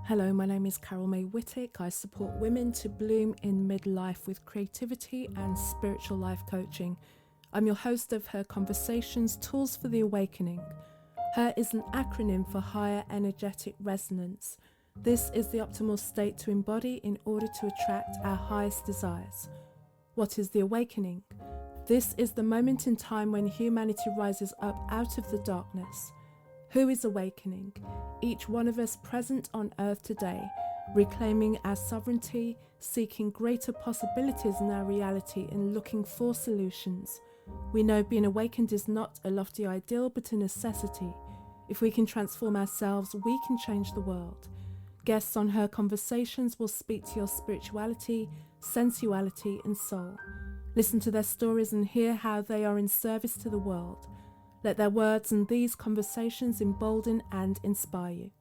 Hello, my name is Carol May Whittick. I support women to bloom in midlife with creativity and spiritual life coaching. I'm your host of Her Conversations, Tools for the Awakening. HER is an acronym for Higher Energetic Resonance. This is the optimal state to embody in order to attract our highest desires. What is the awakening? This is the moment in time when humanity rises up out of the darkness. Who is awakening? Each one of us present on earth today, reclaiming our sovereignty, seeking greater possibilities in our reality and looking for solutions. We know being awakened is not a lofty ideal but a necessity. If we can transform ourselves, we can change the world. Guests on Her Conversations will speak to your spirituality, sensuality and soul. Listen to their stories and hear how they are in service to the world. Let their words and these conversations embolden and inspire you.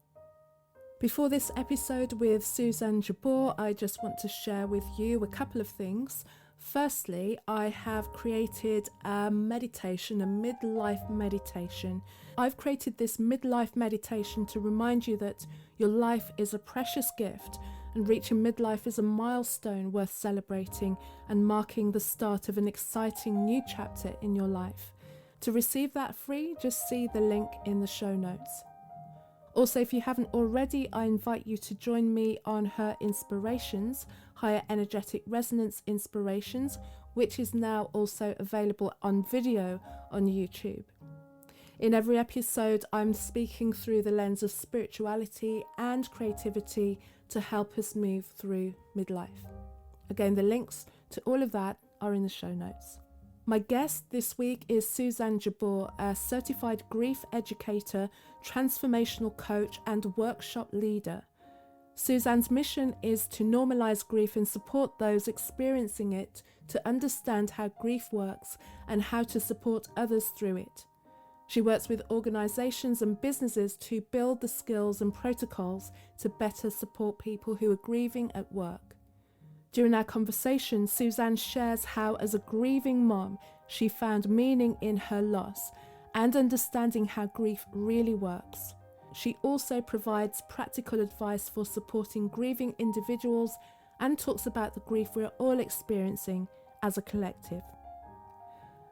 Before this episode with Suzanne Jabour, I just want to share with you a couple of things. Firstly, I have created a meditation, a midlife meditation. I've created this midlife meditation to remind you that your life is a precious gift and reaching midlife is a milestone worth celebrating and marking the start of an exciting new chapter in your life. To receive that free, just see the link in the show notes. Also, if you haven't already, I invite you to join me on Her Inspirations, Higher Energetic Resonance Inspirations, which is now also available on video on YouTube. In every episode, I'm speaking through the lens of spirituality and creativity to help us move through midlife. Again, the links to all of that are in the show notes. My guest this week is Suzanne Jabour, a certified grief educator, transformational coach, and workshop leader. Suzanne's mission is to normalise grief and support those experiencing it to understand how grief works and how to support others through it. She works with organisations and businesses to build the skills and protocols to better support people who are grieving at work. During our conversation, Suzanne shares how, as a grieving mom, she found meaning in her loss and understanding how grief really works. She also provides practical advice for supporting grieving individuals and talks about the grief we're all experiencing as a collective.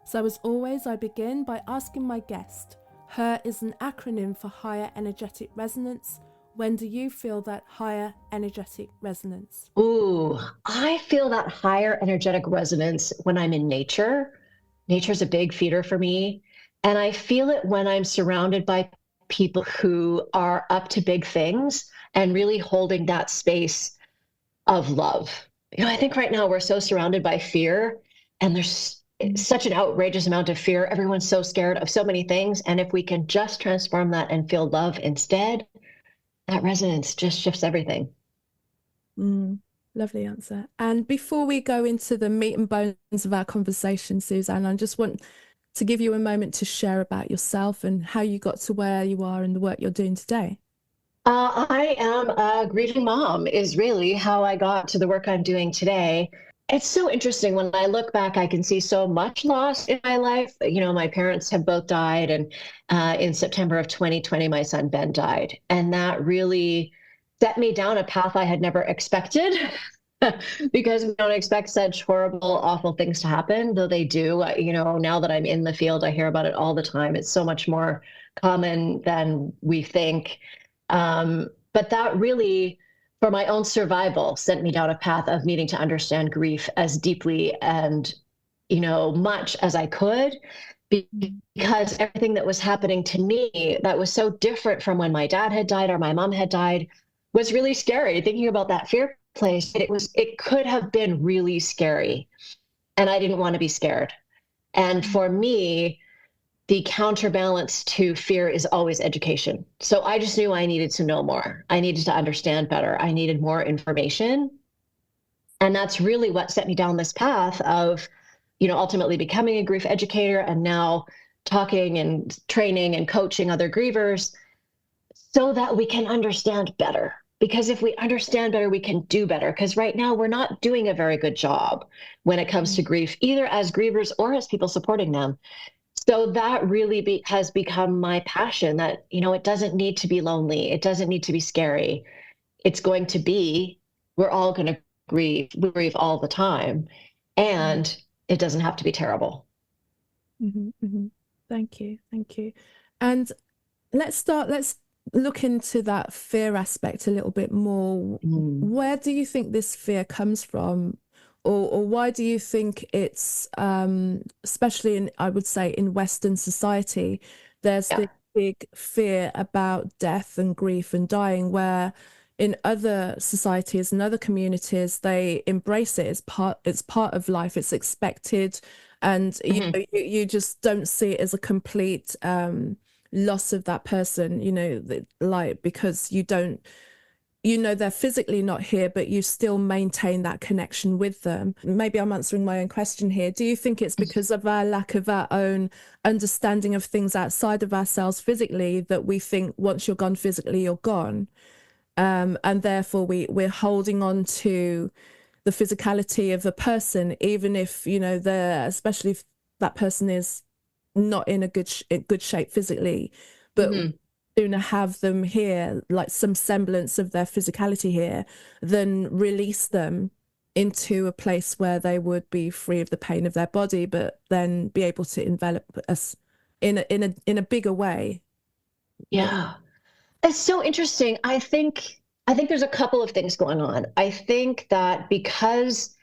So as always, I begin by asking my guest, HER is an acronym for Higher Energetic Resonance. When do you feel that higher energetic resonance? Ooh, I feel that higher energetic resonance when I'm in nature. Nature's a big feeder for me. And I feel it when I'm surrounded by people who are up to big things and really holding that space of love. I think right now we're so surrounded by fear and there's such an outrageous amount of fear. Everyone's so scared of so many things. And if we can just transform that and feel love instead, that resonance just shifts everything. Lovely answer. And before we go into the meat and bones of our conversation, Suzanne, I just want to give you a moment to share about yourself and how you got to where you are and the work you're doing today. I am a grieving mom is really how I got to the work I'm doing today. It's so interesting. When I look back, I can see so much loss in my life. My parents have both died, and in September of 2020, my son Ben died. And that really set me down a path I had never expected because we don't expect such horrible, awful things to happen, though they do. Now that I'm in the field, I hear about it all the time. It's so much more common than we think. But that really, for my own survival, sent me down a path of needing to understand grief as deeply and, much as I could, because everything that was happening to me that was so different from when my dad had died or my mom had died was really scary. Thinking about that fear place, it could have been really scary, and I didn't want to be scared. And for me, the counterbalance to fear is always education. So I just knew I needed to know more. I needed to understand better. I needed more information. And that's really what set me down this path of, ultimately becoming a grief educator and now talking and training and coaching other grievers so that we can understand better. Because if we understand better, we can do better. Because right now we're not doing a very good job when it comes to grief, either as grievers or as people supporting them. So that really has become my passion, that, it doesn't need to be lonely. It doesn't need to be scary. it's going to be, we're all going to grieve. We grieve all the time. And it doesn't have to be terrible. Mm-hmm, mm-hmm. Thank you. Thank you. And let's look into that fear aspect a little bit more. Where do you think this fear comes from? Or why do you think it's, especially in, I would say, in Western society, there's this big fear about death and grief and dying, where in other societies and other communities, they embrace it as it's part of life, it's expected, and you just don't see it as a complete loss of that person, like, because you don't, they're physically not here, but you still maintain that connection with them. Maybe I'm answering my own question here. Do you think it's because of our lack of our own understanding of things outside of ourselves physically, that we think once you're gone physically, you're gone? And therefore we're holding on to the physicality of a person, even if, especially if that person is not in a good shape physically, but sooner have them here, like some semblance of their physicality here, than release them into a place where they would be free of the pain of their body, but then be able to envelop us in a bigger way. Yeah. It's so interesting. I think there's a couple of things going on. I think that because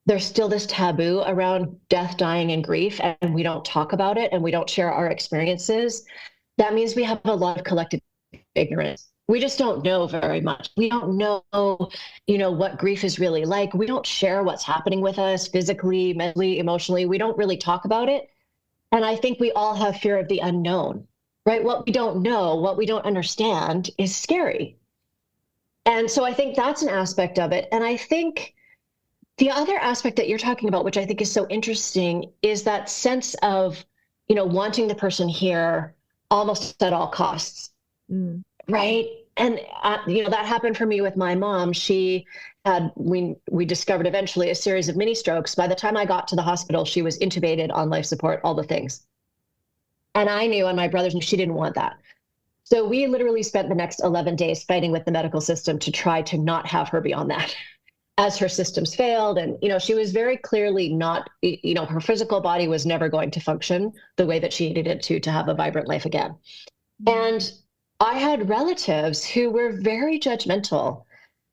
there's still this taboo around death, dying, and grief, and we don't talk about it and we don't share our experiences, that means we have a lot of collective ignorance. We just don't know very much. We don't know, what grief is really like. We don't share what's happening with us physically, mentally, emotionally. We don't really talk about it. And I think we all have fear of the unknown, right? What we don't know, what we don't understand is scary. And so I think that's an aspect of it. And I think the other aspect that you're talking about, which I think is so interesting, is that sense of, wanting the person here almost at all costs. Right. And, that happened for me with my mom. She had, we discovered eventually a series of mini strokes. By the time I got to the hospital, she was intubated, on life support, all the things. And I knew, and my brothers knew, she didn't want that. So we literally spent the next 11 days fighting with the medical system to try to not have her be on that, as her systems failed. And, she was very clearly not, her physical body was never going to function the way that she needed it to have a vibrant life again. And I had relatives who were very judgmental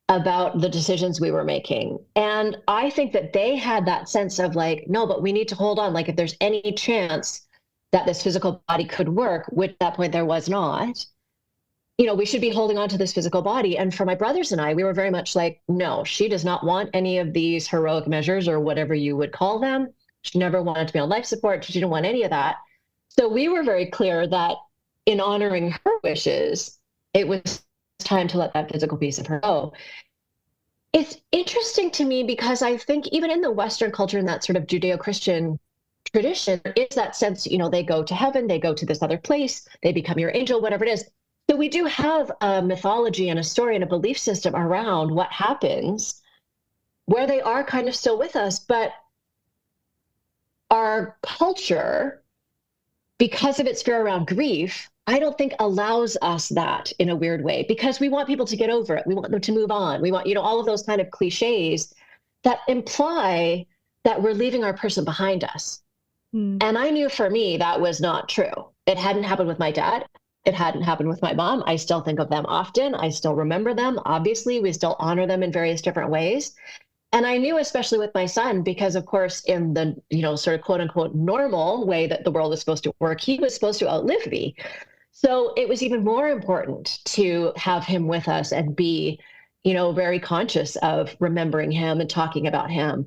about the decisions we were making. And I think that they had that sense of like, no, but we need to hold on. Like, if there's any chance that this physical body could work, which at that point there was not, we should be holding on to this physical body. And for my brothers and I, we were very much like, no, she does not want any of these heroic measures or whatever you would call them. She never wanted to be on life support. She didn't want any of that. So we were very clear that in honoring her wishes, it was time to let that physical piece of her go. It's interesting to me because I think even in the Western culture, in that sort of Judeo-Christian tradition, is that sense, they go to heaven, they go to this other place, they become your angel, whatever it is. So we do have a mythology and a story and a belief system around what happens where they are kind of still with us. But our culture, because of its fear around grief, I don't think allows us that in a weird way, because we want people to get over it. We want them to move on. We want, all of those kind of cliches that imply that we're leaving our person behind us. And I knew for me, that was not true. It hadn't happened with my dad. It hadn't happened with my mom. I still think of them often. I still remember them. Obviously, we still honor them in various different ways. And I knew, especially with my son, because of course, in the, sort of quote unquote normal way that the world is supposed to work, he was supposed to outlive me. So it was even more important to have him with us and be, very conscious of remembering him and talking about him.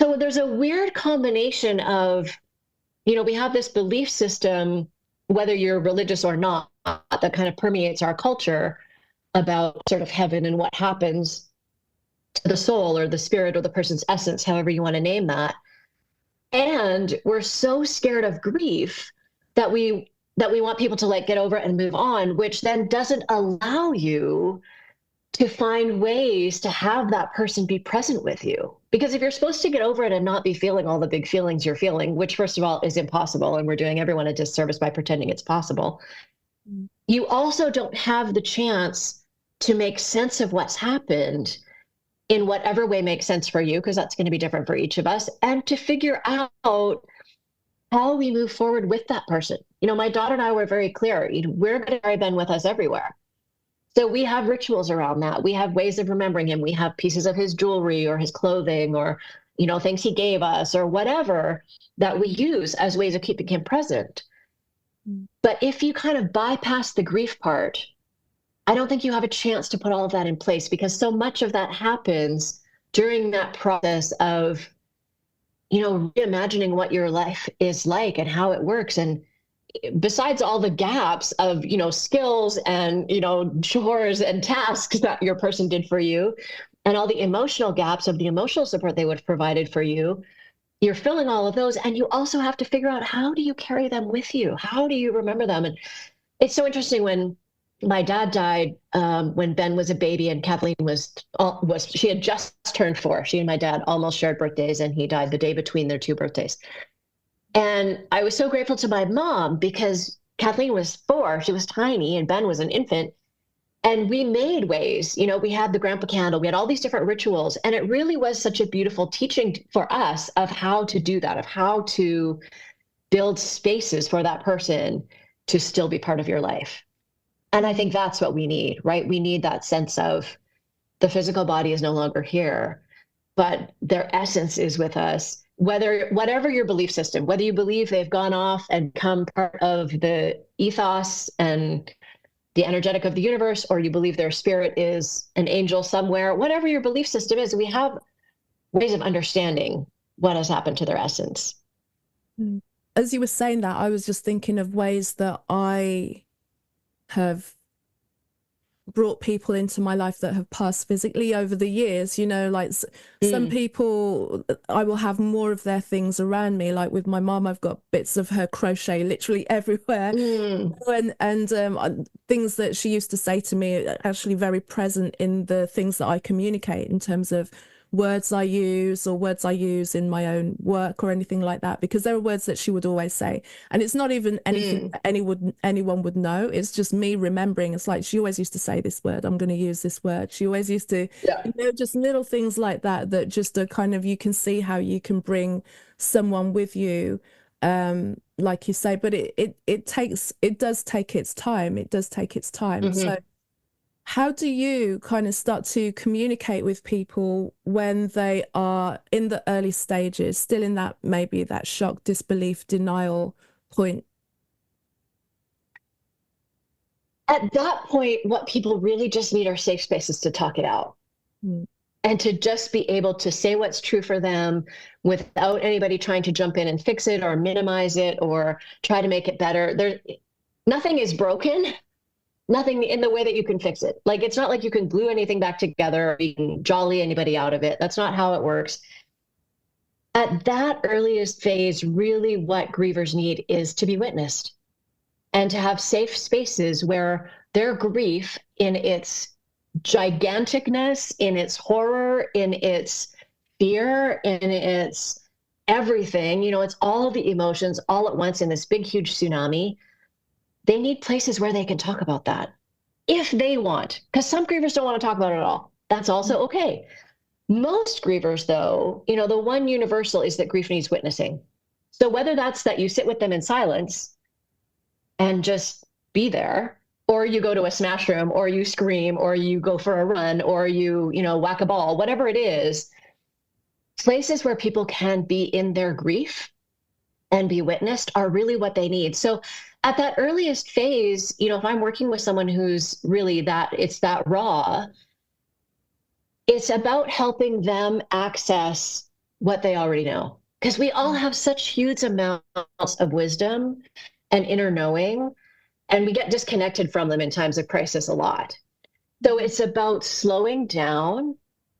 So there's a weird combination of, we have this belief system, whether you're religious or not, that kind of permeates our culture about sort of heaven and what happens to the soul or the spirit or the person's essence, however you want to name that. And we're so scared of grief that we want people to get over it and move on, which then doesn't allow you to find ways to have that person be present with you. Because if you're supposed to get over it and not be feeling all the big feelings you're feeling, which first of all is impossible, and we're doing everyone a disservice by pretending it's possible, you also don't have the chance to make sense of what's happened in whatever way makes sense for you, because that's going to be different for each of us, and to figure out how we move forward with that person. My daughter and I were very clear, we're going to carry Ben with us everywhere. So we have rituals around that. We have ways of remembering him. We have pieces of his jewelry or his clothing or, things he gave us or whatever that we use as ways of keeping him present. But if you kind of bypass the grief part, I don't think you have a chance to put all of that in place, because so much of that happens during that process of, reimagining what your life is like and how it works. And besides all the gaps of, skills and, chores and tasks that your person did for you, and all the emotional gaps of the emotional support they would have provided for you, you're filling all of those. And you also have to figure out, how do you carry them with you? How do you remember them? And it's so interesting, when my dad died, when Ben was a baby, and Kathleen she had just turned 4. She and my dad almost shared birthdays, and he died the day between their 2 birthdays. And I was so grateful to my mom, because Kathleen was 4, she was tiny, and Ben was an infant. And we made ways, we had the grandpa candle, we had all these different rituals. And it really was such a beautiful teaching for us of how to do that, of how to build spaces for that person to still be part of your life. And I think that's what we need, right? We need that sense of the physical body is no longer here, but their essence is with us. Whatever your belief system, whether you believe they've gone off and become part of the ethos and the energetic of the universe, or you believe their spirit is an angel somewhere, whatever your belief system is, we have ways of understanding what has happened to their essence. As you were saying that, I was just thinking of ways that I have brought people into my life that have passed physically over the years, like some people, I will have more of their things around me. Like with my mom, I've got bits of her crochet literally everywhere. And things that she used to say to me are actually very present in the things that I communicate, in terms of words I use, or words I use in my own work or anything like that, because there are words that she would always say, and it's not even anything that anyone would know. It's just me remembering. It's like, she always used to say this word, I'm going to use this word. She always used to, just little things like that, that just are kind of, you can see how you can bring someone with you, like you say, but it does take its time. So how do you kind of start to communicate with people when they are in the early stages, still in that, maybe that shock, disbelief, denial point? At that point, what people really just need are safe spaces to talk it out. And to just be able to say what's true for them without anybody trying to jump in and fix it or minimize it or try to make it better. Nothing is broken. Nothing in the way that you can fix it. Like, it's not like you can glue anything back together or you can jolly anybody out of it. That's not how it works. At that earliest phase, really what grievers need is to be witnessed and to have safe spaces where their grief, in its giganticness, in its horror, in its fear, in its everything, it's all the emotions all at once in this big, huge tsunami. They need places where they can talk about that if they want, because some grievers don't want to talk about it at all. That's also okay. Most grievers, though, the one universal is that grief needs witnessing. So whether that's that you sit with them in silence and just be there, or you go to a smash room, or you scream, or you go for a run, or you whack a ball, whatever it is, places where people can be in their grief and be witnessed are really what they need. So at that earliest phase, if I'm working with someone who's really it's that raw, it's about helping them access what they already know. Because we all have such huge amounts of wisdom and inner knowing, and we get disconnected from them in times of crisis a lot. So it's about slowing down,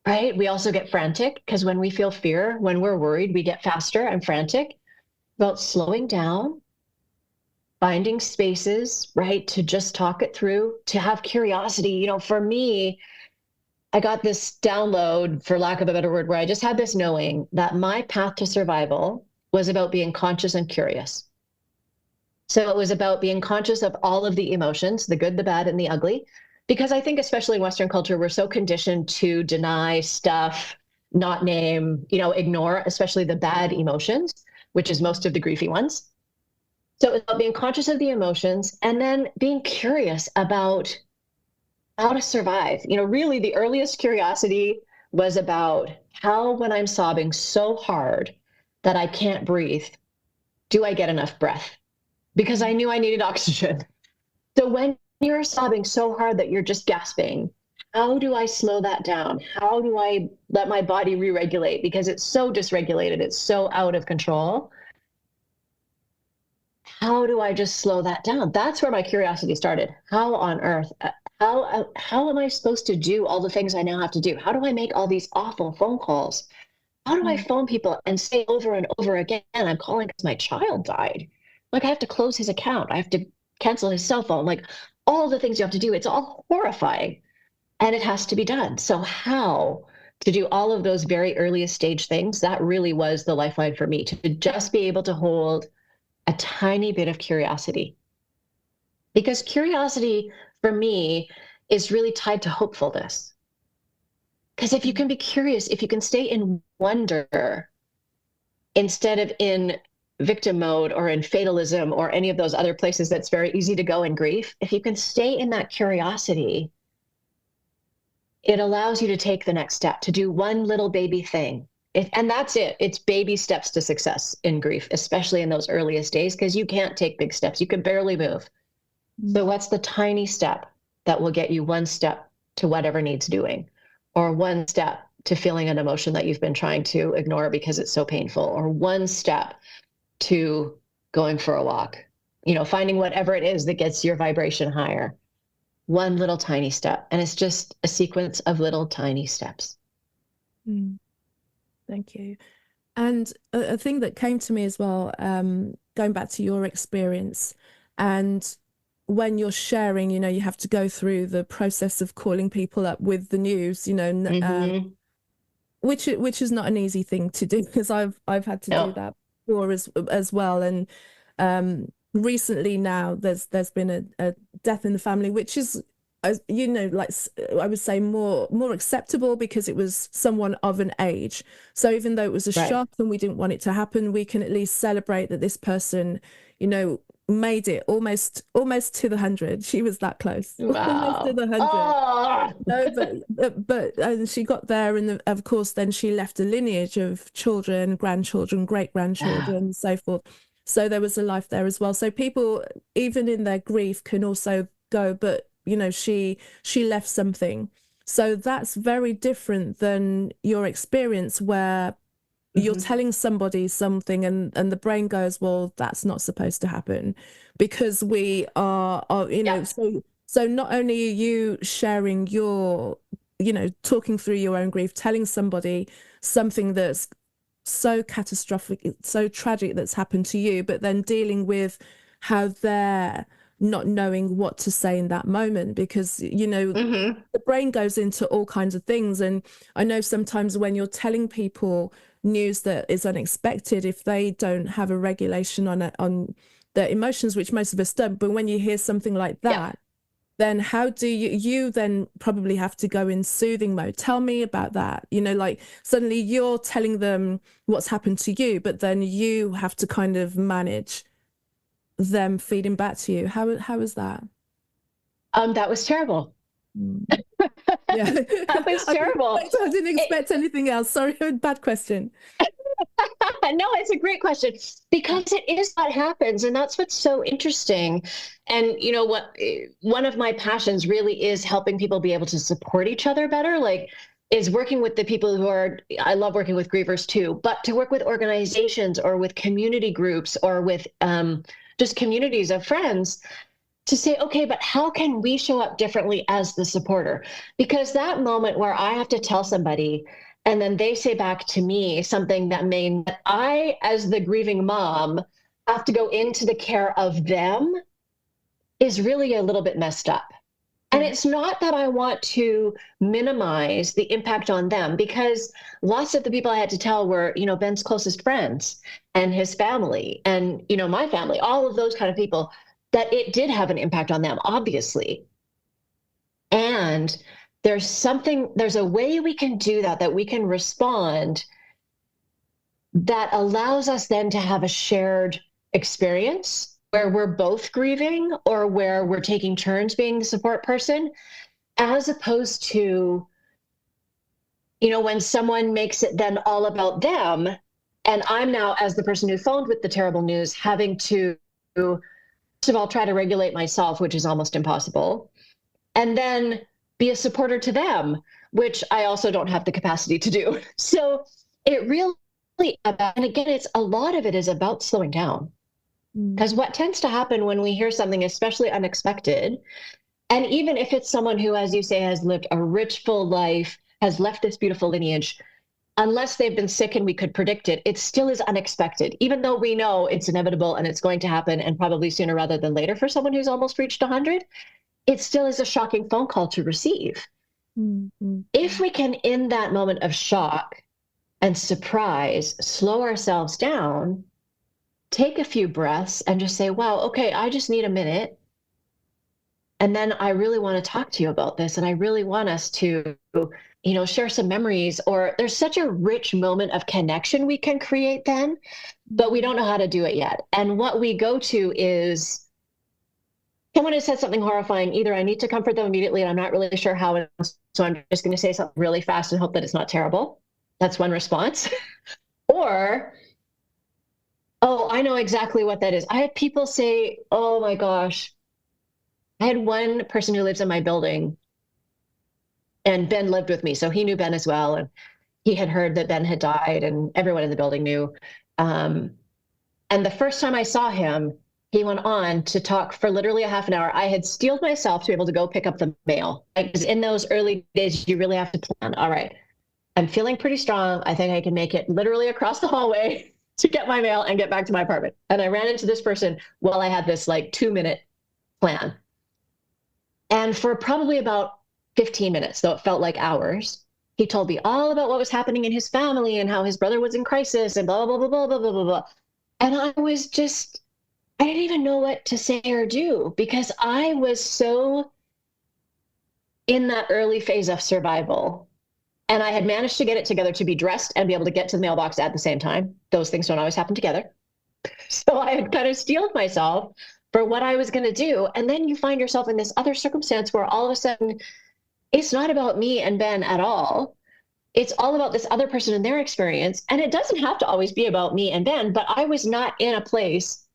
right? We also get frantic, because when we feel fear, when we're worried, we get faster and frantic. About slowing down, finding spaces, right, to just talk it through, to have curiosity. For me, I got this download, for lack of a better word, where I just had this knowing that my path to survival was about being conscious and curious. So it was about being conscious of all of the emotions, the good, the bad, and the ugly, Because I think, especially in Western culture, we're so conditioned to deny stuff, not name, ignore, especially the bad emotions, which is most of the griefy ones. So it's about being conscious of the emotions and then being curious about how to survive. Really the earliest curiosity was about how, when I'm sobbing so hard that I can't breathe, do I get enough breath? Because I knew I needed oxygen. So when you're sobbing so hard that you're just gasping, how do I slow that down? How do I let my body re-regulate? Because it's so dysregulated, it's so out of control. How do I just slow that down? That's where my curiosity started. How on earth, how am I supposed to do all the things I now have to do? How do I make all these awful phone calls? How do I phone people and say over and over again, I'm calling because my child died? Like, I have to close his account. I have to cancel his cell phone. Like, all the things you have to do. It's all horrifying, and it has to be done. So how to do all of those very earliest stage things, that really was the lifeline for me, to just be able to hold a tiny bit of curiosity. Because curiosity for me is really tied to hopefulness. Because if you can be curious, if you can stay in wonder instead of in victim mode or in fatalism or any of those other places that's very easy to go in grief, if you can stay in that curiosity, it allows you to take the next step, to do one little baby thing. And that's it. It's baby steps to success in grief, especially in those earliest days, because you can't take big steps. You can barely move. So what's the tiny step that will get you one step to whatever needs doing, or one step to feeling an emotion that you've been trying to ignore because it's so painful, or one step to going for a walk, finding whatever it is that gets your vibration higher. One little tiny step. And it's just a sequence of little tiny steps. Thank you. And a thing that came to me as well, going back to your experience, and when you're sharing, you have to go through the process of calling people up with the news, which is not an easy thing to do, because I've had to do that before as well. And recently now there's been a death in the family, which is, like I would say more acceptable, because it was someone of an age. So even though it was a shock and we didn't want it to happen, we can at least celebrate that this person, made it almost to the 100. She was that close. Wow. Almost to the 100. No, but and she got there, and of course then she left a lineage of children, grandchildren, great grandchildren, and so forth. So there was a life there as well. So people, even in their grief, can also go, but she left something. So that's very different than your experience, where you're telling somebody something and the brain goes, well, that's not supposed to happen, because we are so not only are you sharing your, talking through your own grief, telling somebody something that's so catastrophic, so tragic that's happened to you, but then dealing with how they're not knowing what to say in that moment, because the brain goes into all kinds of things. And I know sometimes when you're telling people news that is unexpected, if they don't have a regulation on their emotions, which most of us don't, but when you hear something like that, then how do you then probably have to go in soothing mode? Tell me about that. Like suddenly you're telling them what's happened to you, but then you have to kind of manage them feeding back to you. How is that? That was terrible. Yeah. That was terrible. I didn't expect anything else. Sorry, bad question. No, it's a great question, because it is what happens. And that's what's so interesting. And one of my passions really is helping people be able to support each other better, is working with the people who are, I love working with grievers too, but to work with organizations or with community groups or with just communities of friends, to say, okay, but how can we show up differently as the supporter? Because that moment where I have to tell somebody and then they say back to me something that I, as the grieving mom, have to go into the care of them, is really a little bit messed up. And it's not that I want to minimize the impact on them, because lots of the people I had to tell were, Ben's closest friends and his family and, my family, all of those kind of people, that it did have an impact on them, obviously. And there's a way we can do that we can respond that allows us then to have a shared experience where we're both grieving or where we're taking turns being the support person, as opposed to, when someone makes it then all about them, and I'm now, as the person who phoned with the terrible news, having to, first of all, try to regulate myself, which is almost impossible, and then be a supporter to them, which I also don't have the capacity to do. So it really and again, a lot of it is about slowing down. Because what tends to happen when we hear something especially unexpected, and even if it's someone who, as you say, has lived a rich, full life, has left this beautiful lineage, unless they've been sick and we could predict it, it still is unexpected, even though we know it's inevitable and it's going to happen, and probably sooner rather than later for someone who's almost reached 100, it still is a shocking phone call to receive. If we can, in that moment of shock and surprise, slow ourselves down, take a few breaths and just say, wow, okay, I just need a minute. And then I really want to talk to you about this. And I really want us to, share some memories, or there's such a rich moment of connection we can create then, but we don't know how to do it yet. And what we go to is someone has said something horrifying. Either I need to comfort them immediately and I'm not really sure how, so I'm just going to say something really fast and hope that it's not terrible. That's one response. Or, oh, I know exactly what that is. I had people say, oh my gosh, I had one person who lives in my building, and Ben lived with me, so he knew Ben as well. And he had heard that Ben had died, and everyone in the building knew. And the first time I saw him, he went on to talk for literally a half an hour. I had steeled myself to be able to go pick up the mail. Because in those early days, you really have to plan. All right, I'm feeling pretty strong. I think I can make it literally across the hallway to get my mail and get back to my apartment. And I ran into this person while I had this 2-minute plan. And for probably about 15 minutes, though it felt like hours, he told me all about what was happening in his family and how his brother was in crisis and blah, blah, blah, blah, blah, blah, blah, blah. And I didn't even know what to say or do, because I was so in that early phase of survival. And I had managed to get it together to be dressed and be able to get to the mailbox at the same time. Those things don't always happen together. So I had kind of steeled myself for what I was going to do. And then you find yourself in this other circumstance where all of a sudden it's not about me and Ben at all. It's all about this other person and their experience. And it doesn't have to always be about me and Ben, but I was not in a place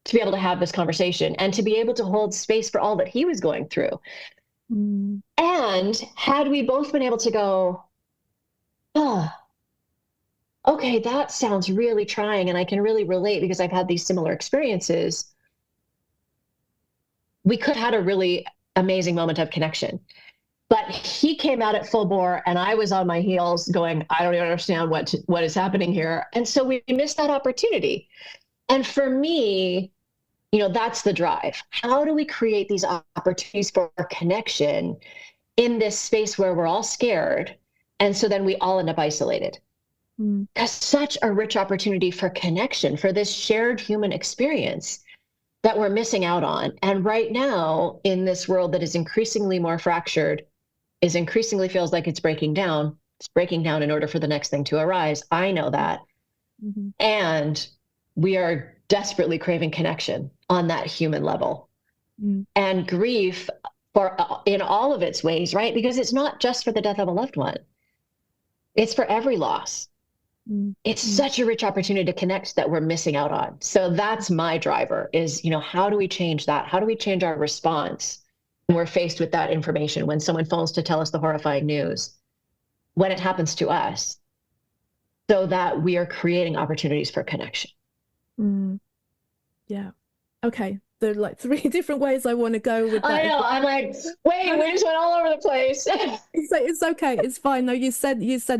to be able to have this conversation and to be able to hold space for all that he was going through. And had we both been able to go, oh, okay, that sounds really trying, and I can really relate because I've had these similar experiences, we could have had a really amazing moment of connection. But he came out at full bore, and I was on my heels going, I don't even understand what is happening here. And so we missed that opportunity. And for me, that's the drive. How do we create these opportunities for connection in this space where we're all scared? And so then we all end up isolated. That's such a rich opportunity for connection, for this shared human experience that we're missing out on. And right now, in this world that is increasingly more fractured, increasingly feels like it's breaking down. It's breaking down in order for the next thing to arise. I know that. And we are desperately craving connection on that human level. And grief in all of its ways, right? Because it's not just for the death of a loved one. It's for every loss. It's such a rich opportunity to connect that we're missing out on. So that's my driver is, how do we change that? How do we change our response when we're faced with that information, when someone phones to tell us the horrifying news, when it happens to us, so that we are creating opportunities for connection? Yeah. Okay. There are 3 different ways I want to go with that. I know. I'm like, wait, we just went all over the place. It's okay. It's fine. No, you said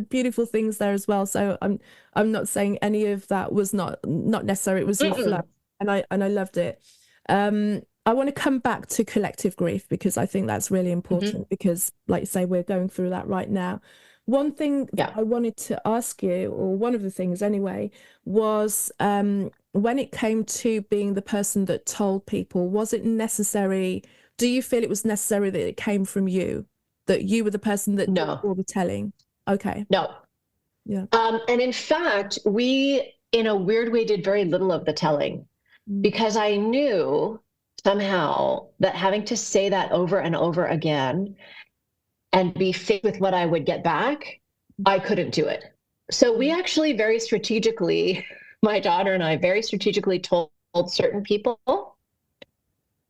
beautiful things there as well. So I'm not saying any of that was not necessary. It was your flow, and I loved it. I want to come back to collective grief, because I think that's really important, because like you say, we're going through that right now. One thing that I wanted to ask you, or one of the things anyway, was when it came to being the person that told people, was it necessary do you feel it was necessary that it came from you, that you were the person that did No. all the telling? Okay. No. Yeah. And in fact, we, in a weird way, did very little of the telling because I knew somehow that having to say that over and over again and be faced with what I would get back, I couldn't do it. So we actually very strategically, my daughter and I very strategically told certain people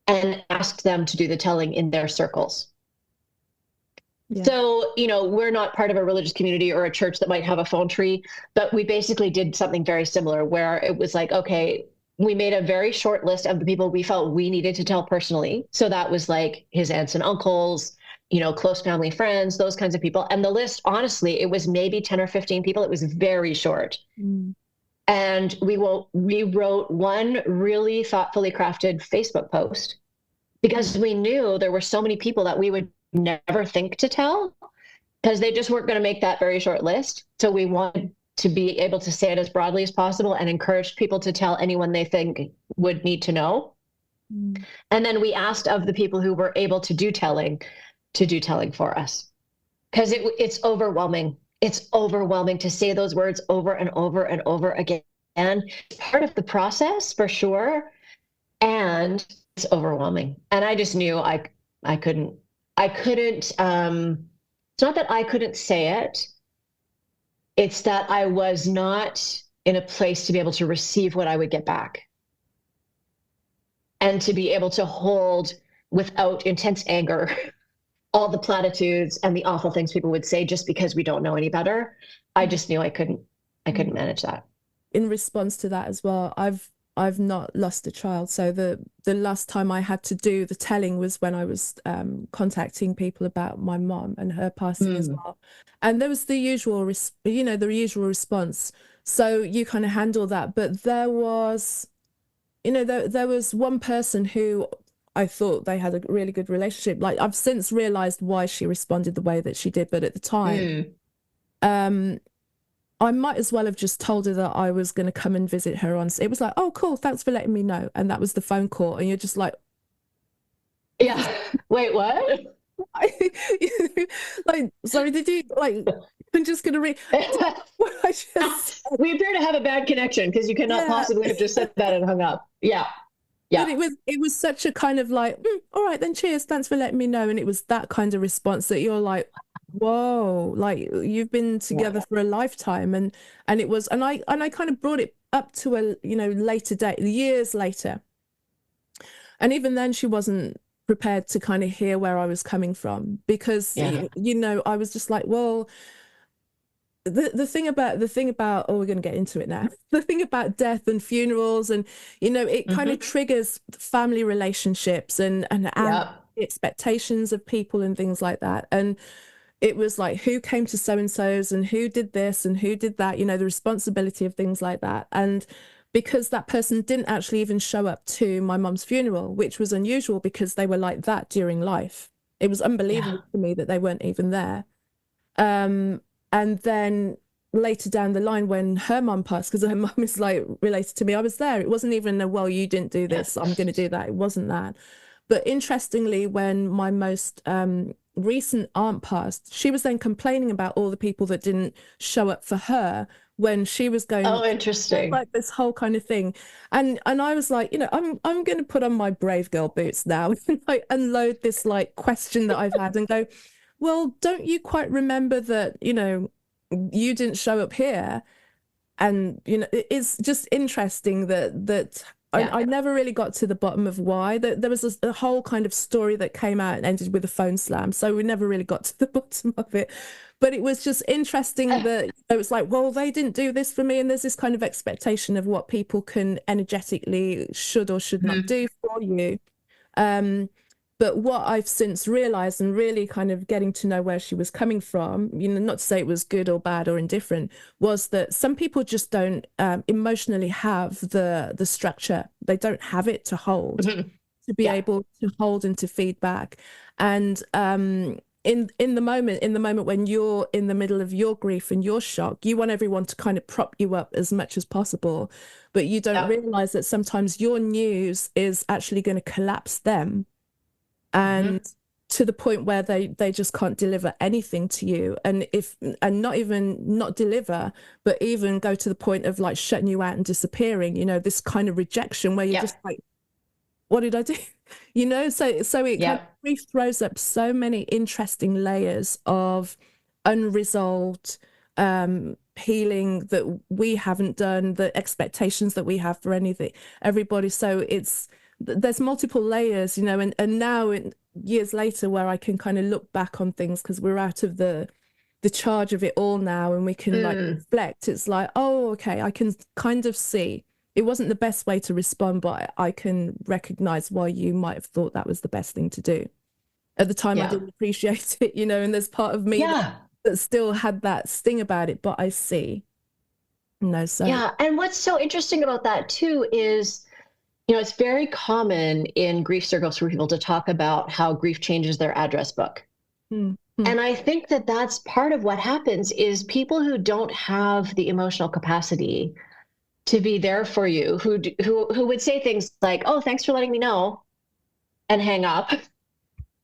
and asked them to do the telling in their circles. Yeah. So, we're not part of a religious community or a church that might have a phone tree, but we basically did something very similar where it was like, okay, we made a very short list of the people we felt we needed to tell personally. So that was like his aunts and uncles, close family friends, those kinds of people. And the list, honestly, it was maybe 10 or 15 people. It was very short. And we wrote one really thoughtfully crafted Facebook post because we knew there were so many people that we would never think to tell because they just weren't going to make that very short list. So we wanted to be able to say it as broadly as possible and encourage people to tell anyone they think would need to know. And then we asked of the people who were able to do telling for us because it's overwhelming. It's overwhelming to say those words over and over and over again. And it's part of the process for sure. And it's overwhelming. And I just knew I couldn't, it's not that I couldn't say it. It's that I was not in a place to be able to receive what I would get back and to be able to hold without intense anger all the platitudes and the awful things people would say just because we don't know any better. I just knew I couldn't manage that. In response to that as well, I've not lost a child. So the last time I had to do the telling was when I was contacting people about my mom and her passing as well. And there was the usual, the usual response. So you kind of handle that. But there was, there was one person who I thought they had a really good relationship. Like I've since realized why she responded the way that she did. But at the time, I might as well have just told her that I was going to come and visit her on. It was like, oh, cool, thanks for letting me know. And that was the phone call. And you're just like, yeah, wait, what? Like, sorry, did you I'm just going to read what I just said. We appear to have a bad connection because you cannot possibly have just said that and hung up. Yeah. Yeah. But it was such a kind of like, all right, then cheers. Thanks for letting me know. And it was that kind of response that you're like, whoa, like you've been together for a lifetime. And it was, and I kind of brought it up to a, later date, years later. And even then she wasn't prepared to kind of hear where I was coming from because, I was just like, well, the thing about we're going to get into it now. The thing about death and funerals and it kind of triggers family relationships and expectations of people and things like that. And it was like who came to so and so's and who did this and who did that, the responsibility of things like that. And because that person didn't actually even show up to my mum's funeral, which was unusual because they were like that during life. It was unbelievable to me that they weren't even there. And then later down the line when her mum passed, because her mum is like related to me, I was there. It wasn't even well, you didn't do this, I'm going to do that. It wasn't that. But interestingly, when my most recent aunt passed, she was then complaining about all the people that didn't show up for her when she was going. Oh, interesting. Like this whole kind of thing. And I was like, I'm going to put on my brave girl boots now and like unload this like question that I've had and go, well, don't you quite remember that, you didn't show up here? And, it's just interesting that I never really got to the bottom of why. There was a whole kind of story that came out and ended with a phone slam. So we never really got to the bottom of it. But it was just interesting that it was like, well, they didn't do this for me. And there's this kind of expectation of what people can energetically should or should not do for you. But what I've since realized and really kind of getting to know where she was coming from, not to say it was good or bad or indifferent, was that some people just don't emotionally have the structure. They don't have it to hold, to be able to hold and to feed back. And in the moment when you're in the middle of your grief and your shock, you want everyone to kind of prop you up as much as possible. But you don't realize that sometimes your news is actually going to collapse them. and to the point where they just can't deliver anything to you, and not even not deliver, but even go to the point of like shutting you out and disappearing, you know, this kind of rejection where you're just like, what did I do? You know, so it kind of grief throws up so many interesting layers of unresolved healing that we haven't done, the expectations that we have for everybody. So there's multiple layers, you know, and now years later, where I can kind of look back on things because we're out of the charge of it all now, and we can like reflect. It's like, oh, okay, I can kind of see it wasn't the best way to respond, but I can recognize why you might have thought that was the best thing to do. At the time, I didn't appreciate it, you know, and there's part of me that still had that sting about it, but I see. No, so and what's so interesting about that too is, you know, it's very common in grief circles for people to talk about how grief changes their address book. And I think that that's part of what happens is people who don't have the emotional capacity to be there for you, who would say things like, oh, thanks for letting me know, and hang up.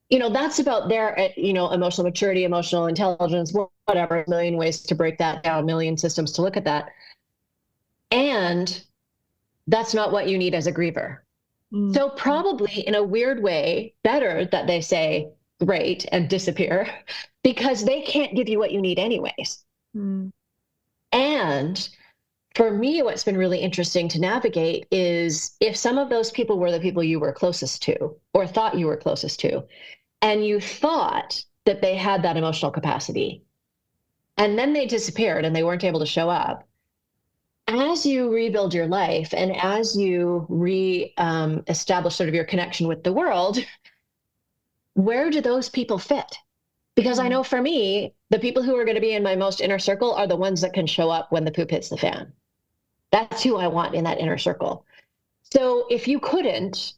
You know, that's about their, you know, emotional maturity, emotional intelligence, whatever, a million ways to break that down, a million systems to look at that. And that's not what you need as a griever. So probably in a weird way, better that they say great and disappear, because they can't give you what you need anyways. And for me, what's been really interesting to navigate is if some of those people were the people you were closest to or thought you were closest to, and you thought that they had that emotional capacity, and then they disappeared and they weren't able to show up, as you rebuild your life and as you establish sort of your connection with the world, where do those people fit? Because I know for me, the people who are going to be in my most inner circle are the ones that can show up when the poop hits the fan. That's who I want in that inner circle. So if you couldn't,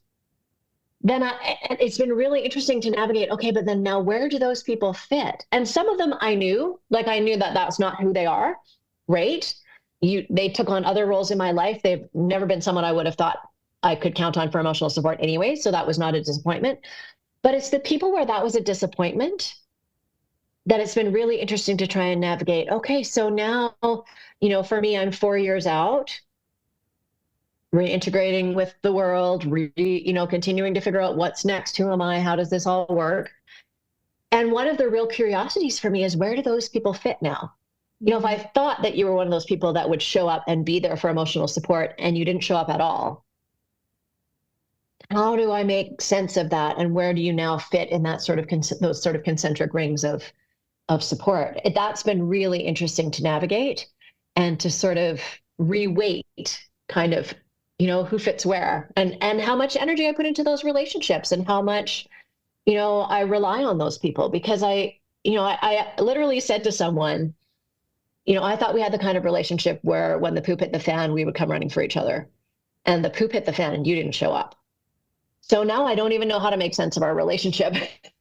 then it's been really interesting to navigate, okay, but then now where do those people fit? And some of them I knew that that's not who they are, right? They took on other roles in my life. They've never been someone I would have thought I could count on for emotional support anyway, so that was not a disappointment. But it's the people where that was a disappointment that it's been really interesting to try and navigate. Okay, so now, you know, for me, I'm 4 years out, reintegrating with the world, you know, continuing to figure out what's next, who am I, how does this all work? And one of the real curiosities for me is, where do those people fit now? You know, if I thought that you were one of those people that would show up and be there for emotional support and you didn't show up at all, how do I make sense of that? And where do you now fit in that sort of those sort of concentric rings of support? That's been really interesting to navigate and to sort of reweight kind of, you know, who fits where and how much energy I put into those relationships and how much, you know, I rely on those people. Because I literally said to someone, you know, I thought we had the kind of relationship where when the poop hit the fan, we would come running for each other, and the poop hit the fan and you didn't show up. So now I don't even know how to make sense of our relationship,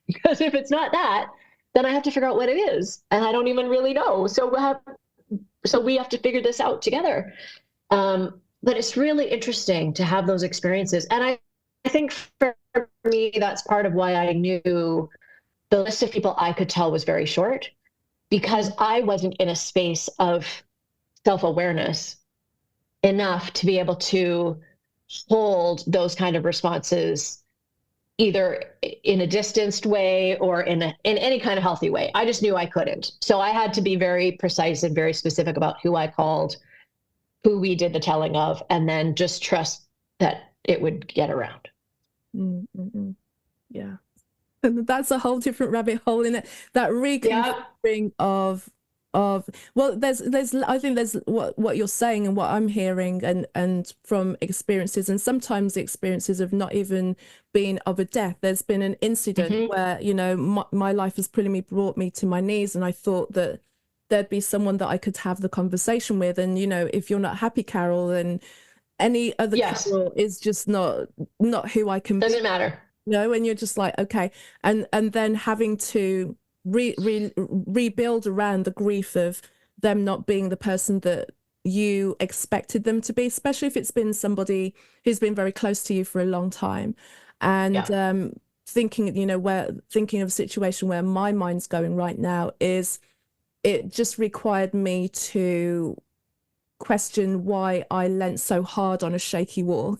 because if it's not that, then I have to figure out what it is. And I don't even really know. So we have to figure this out together. But it's really interesting to have those experiences. And I think for me, that's part of why I knew the list of people I could tell was very short, because I wasn't in a space of self-awareness enough to be able to hold those kind of responses, either in a distanced way or in any kind of healthy way. I just knew I couldn't. So I had to be very precise and very specific about who I called, who we did the telling of, and then just trust that it would get around. Yeah. And that's a whole different rabbit hole in it. That reconfiguring of well, there's I think there's what you're saying and what I'm hearing and from experiences, and sometimes the experiences of not even being of a death. There's been an incident where, you know, my life has brought me to my knees, and I thought that there'd be someone that I could have the conversation with. And, you know, if you're not happy, Carol, then any other Carol is just not who I can be. Doesn't matter. No, and you're just like, okay. And then having to rebuild around the grief of them not being the person that you expected them to be, especially if it's been somebody who's been very close to you for a long time. And thinking, thinking of a situation where my mind's going right now is it just required me to question why I leant so hard on a shaky wall,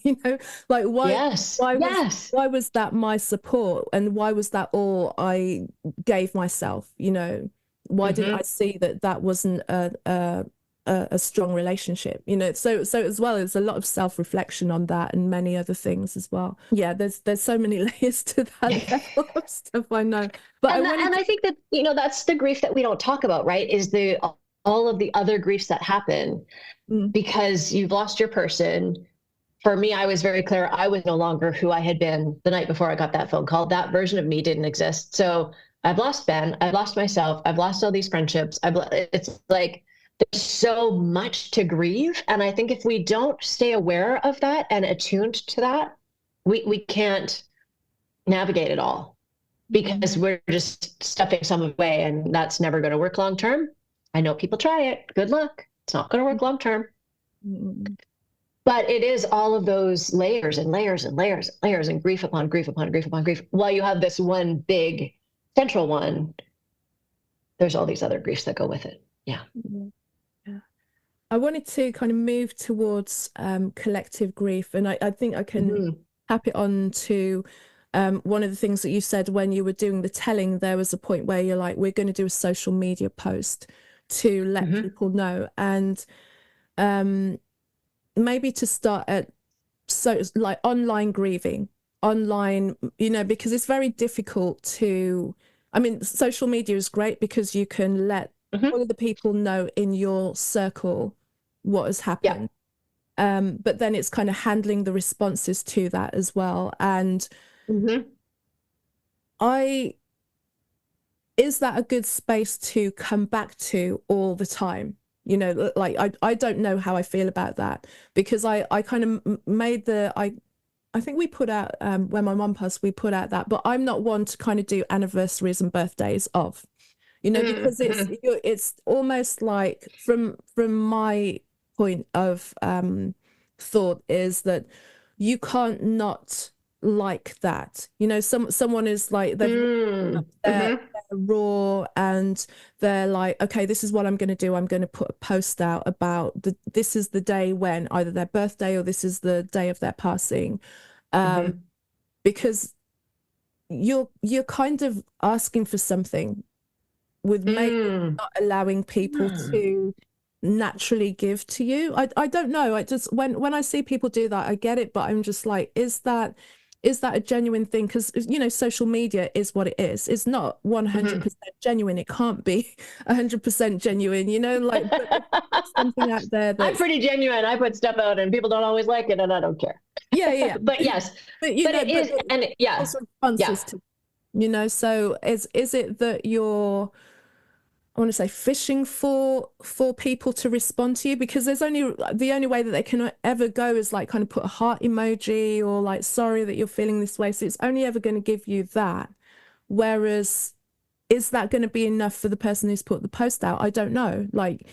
like Yes. why Yes. was that my support, and why was that all I gave myself? Why didn't I see that that wasn't a strong relationship? So as well, there's a lot of self-reflection on that and many other things as well. Yeah, there's so many layers to that level of stuff, I know. But I think that, that's the grief that we don't talk about, right? Is all of the other griefs that happen because you've lost your person. For me, I was very clear. I was no longer who I had been the night before I got that phone call. That version of me didn't exist. So I've lost Ben. I've lost myself. I've lost all these friendships. It's like there's so much to grieve. And I think if we don't stay aware of that and attuned to that, we can't navigate it all, because we're just stuffing some away, and that's never going to work long term. I know people try it. Good luck. It's not going to work long term. But it is all of those layers and layers and layers and layers, and grief upon grief upon grief upon grief. While you have this one big central one, there's all these other griefs that go with it. Yeah. I wanted to kind of move towards collective grief, and I think I can tap it on to one of the things that you said when you were doing the telling. There was a point where you're like, we're going to do a social media post to let people know, and maybe to start at like online grieving, because it's very difficult to, social media is great because you can let all of the people know in your circle what has happened. But then it's kind of handling the responses to that as well. And is that a good space to come back to all the time? Like I don't know how I feel about that, because I kind of made I think we put out when my mum passed, we put out that, but I'm not one to kind of do anniversaries and birthdays of, because it's almost like from my point of thought is that you can't not like that. Someone is like they're raw, and they're like, okay, this is what I'm going to do. I'm going to put a post out about this is the day when either their birthday or this is the day of their passing, because you're kind of asking for something with maybe not allowing people to naturally give to you. I don't know. I just when I see people do that, I get it, but I'm just like, is that a genuine thing? Because social media is what it is. It's not 100% genuine. It can't be 100% genuine. Like something out there that's... I'm pretty genuine. I put stuff out and people don't always like it, and I don't care. Yeah. But yes, but it is, and also responses to, so is it that you're, I want to say, fishing for people to respond to you? Because the only way that they can ever go is like kind of put a heart emoji or like, sorry that you're feeling this way. So it's only ever going to give you that. Whereas, is that going to be enough for the person who's put the post out? I don't know. Like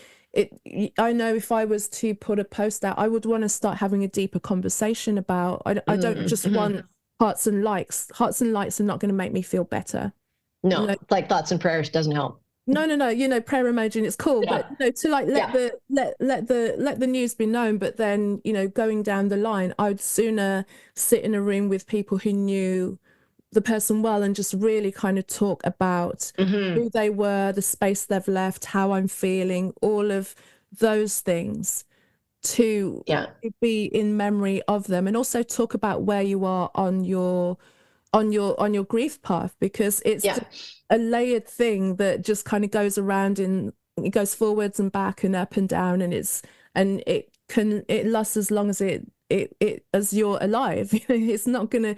I know if I was to put a post out, I would want to start having a deeper conversation about, I don't just want hearts and likes. Hearts and likes are not going to make me feel better. No, like thoughts and prayers doesn't help. No, prayer emoji, and it's cool, but to like let the news be known. But then, going down the line, I'd sooner sit in a room with people who knew the person well and just really kind of talk about who they were, the space they've left, how I'm feeling, all of those things, to be in memory of them, and also talk about where you are on your grief path, because it's a layered thing that just kind of goes around, and it goes forwards and back and up and down, and it lasts as long as it as you're alive. It's not gonna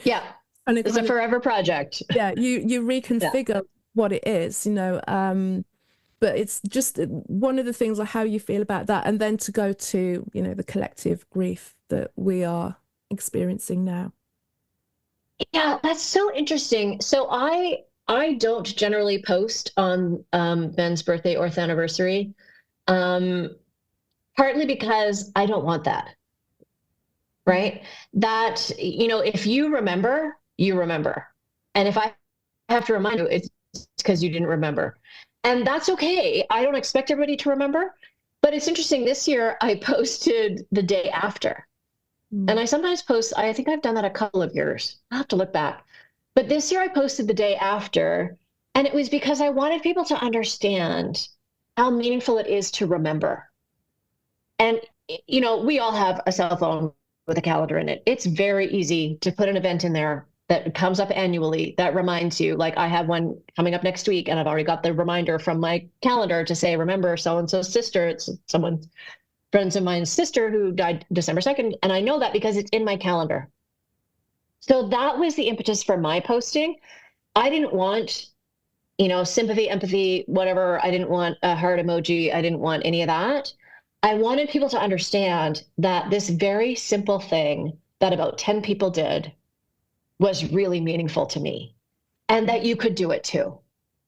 it's a forever project. You reconfigure what it is, but it's just one of the things, like how you feel about that, and then to go to the collective grief that we are experiencing now. Yeah, that's so interesting. So I don't generally post on Ben's birthday or anniversary, partly because I don't want that, right? That, if you remember, you remember. And if I have to remind you, it's because you didn't remember. And that's okay. I don't expect everybody to remember. But it's interesting. This year, I posted the day after. And I sometimes post, I think I've done that a couple of years. I'll have to look back. But this year, I posted the day after. And it was because I wanted people to understand how meaningful it is to remember. And, you know, we all have a cell phone with a calendar in it. It's very easy to put an event in there that comes up annually that reminds you, like I have one coming up next week, and I've already got the reminder from my calendar to say, remember so-and-so's sister. It's someone's friends of mine's sister who died December 2nd. And I know that because it's in my calendar. So that was the impetus for my posting. I didn't want, you know, sympathy, empathy, whatever. I didn't want a heart emoji. I didn't want any of that. I wanted people to understand that this very simple thing that about 10 people did was really meaningful to me, and that you could do it too,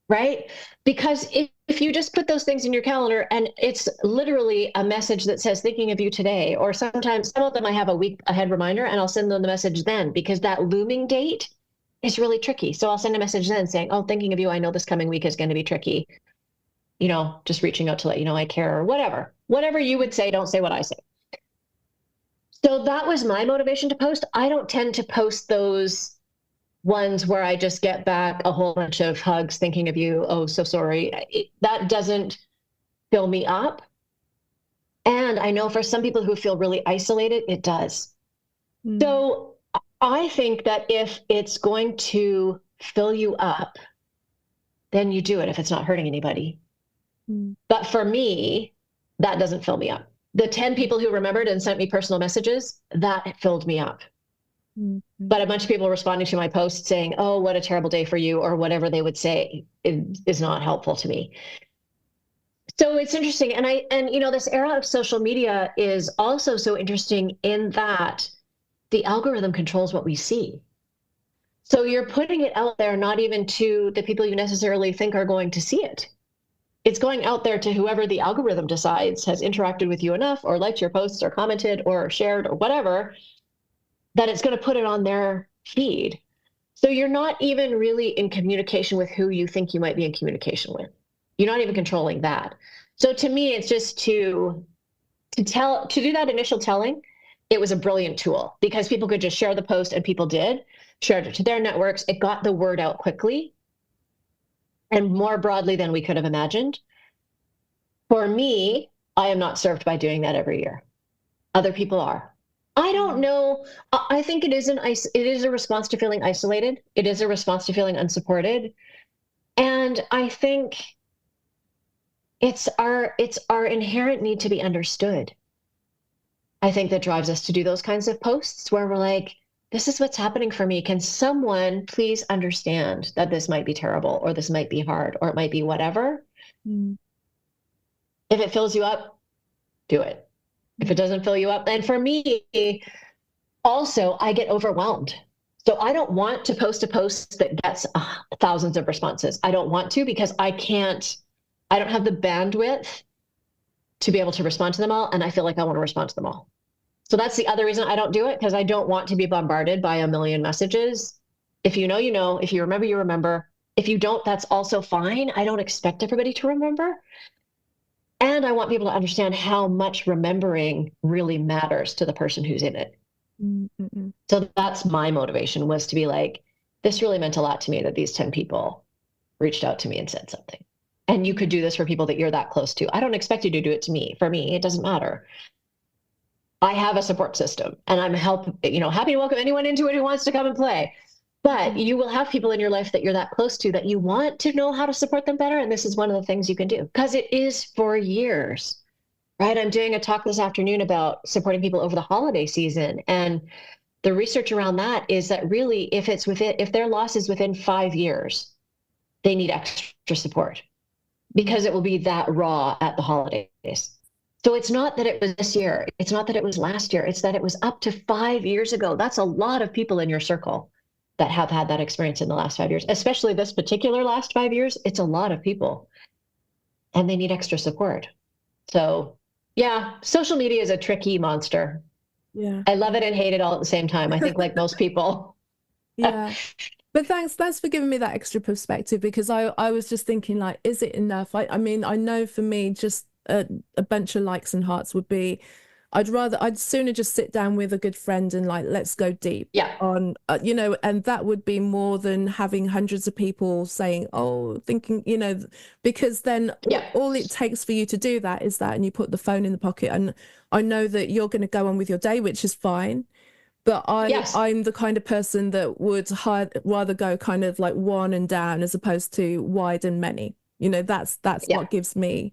right? Because if you just put those things in your calendar and it's literally a message that says thinking of you today, or sometimes some of them I have a week ahead reminder and I'll send them the message then, because that looming date is really tricky. So I'll send a message then saying, oh, thinking of you, I know this coming week is going to be tricky. You know, just reaching out to let you know I care, or whatever you would say, don't say what I say. So that was my motivation to post. I don't tend to post those ones where I just get back a whole bunch of hugs, thinking of you, oh, so sorry. That doesn't fill me up. And I know for some people who feel really isolated, it does. So I think that if it's going to fill you up, then you do it if it's not hurting anybody. But for me, that doesn't fill me up. The 10 people who remembered and sent me personal messages, that filled me up. But a bunch of people responding to my post saying, oh, what a terrible day for you, or whatever they would say, is not helpful to me. So it's interesting. And you know, this era of social media is also so interesting in that the algorithm controls what we see. So you're putting it out there, not even to the people you necessarily think are going to see it. It's going out there to whoever the algorithm decides has interacted with you enough, or liked your posts, or commented, or shared, or whatever, that it's going to put it on their feed. So you're not even really in communication with who you think you might be in communication with. You're not even controlling that. So to me, it's just to do that initial telling. It was a brilliant tool because people could just share the post, and people did, shared it to their networks. It got the word out quickly and more broadly than we could have imagined. For me, I am not served by doing that every year. Other people are. I don't know. I think it is a response to feeling isolated. It is a response to feeling unsupported. And I think it's our inherent need to be understood. I think that drives us to do those kinds of posts where we're like, this is what's happening for me. Can someone please understand that this might be terrible, or this might be hard, or it might be whatever? If it fills you up, do it. If it doesn't fill you up. And for me, also, I get overwhelmed. So I don't want to post a post that gets thousands of responses. I don't want to, because I don't have the bandwidth to be able to respond to them all. And I feel like I want to respond to them all. So that's the other reason I don't do it, because I don't want to be bombarded by a million messages. If you know, you know. If you remember, you remember. If you don't, that's also fine. I don't expect everybody to remember. And I want people to understand how much remembering really matters to the person who's in it. So that's my motivation, was to be like, this really meant a lot to me that these 10 people reached out to me and said something. And you could do this for people that you're that close to. I don't expect you to do it to me. For me, it doesn't matter. I have a support system, and I'm happy to welcome anyone into it who wants to come and play. But you will have people in your life that you're that close to that you want to know how to support them better. And this is one of the things you can do, because it is for years, right? I'm doing a talk this afternoon about supporting people over the holiday season. And the research around that is that really, if their loss is within 5 years, they need extra support, because it will be that raw at the holidays. So it's not that it was this year. It's not that it was last year. It's that it was up to 5 years ago. That's a lot of people in your circle that have had that experience in the last 5 years, especially this particular last 5 years. It's a lot of people, and they need extra support. So yeah, social media is a tricky monster. Yeah. I love it and hate it all at the same time. I think, like most people. Yeah. But thanks for giving me that extra perspective, because I was just thinking, like, is it enough? I mean, I know for me, just a bunch of likes and hearts would be, I'd sooner just sit down with a good friend and like, let's go deep Yeah. on, and that would be more than having hundreds of people saying, oh, thinking, because then Yeah. all it takes for you to do that is that, and you put the phone in the pocket, and I know that you're going to go on with your day, which is fine. But Yes. I'm the kind of person that would rather go kind of like one and down as opposed to wide and many. That's Yeah. what gives me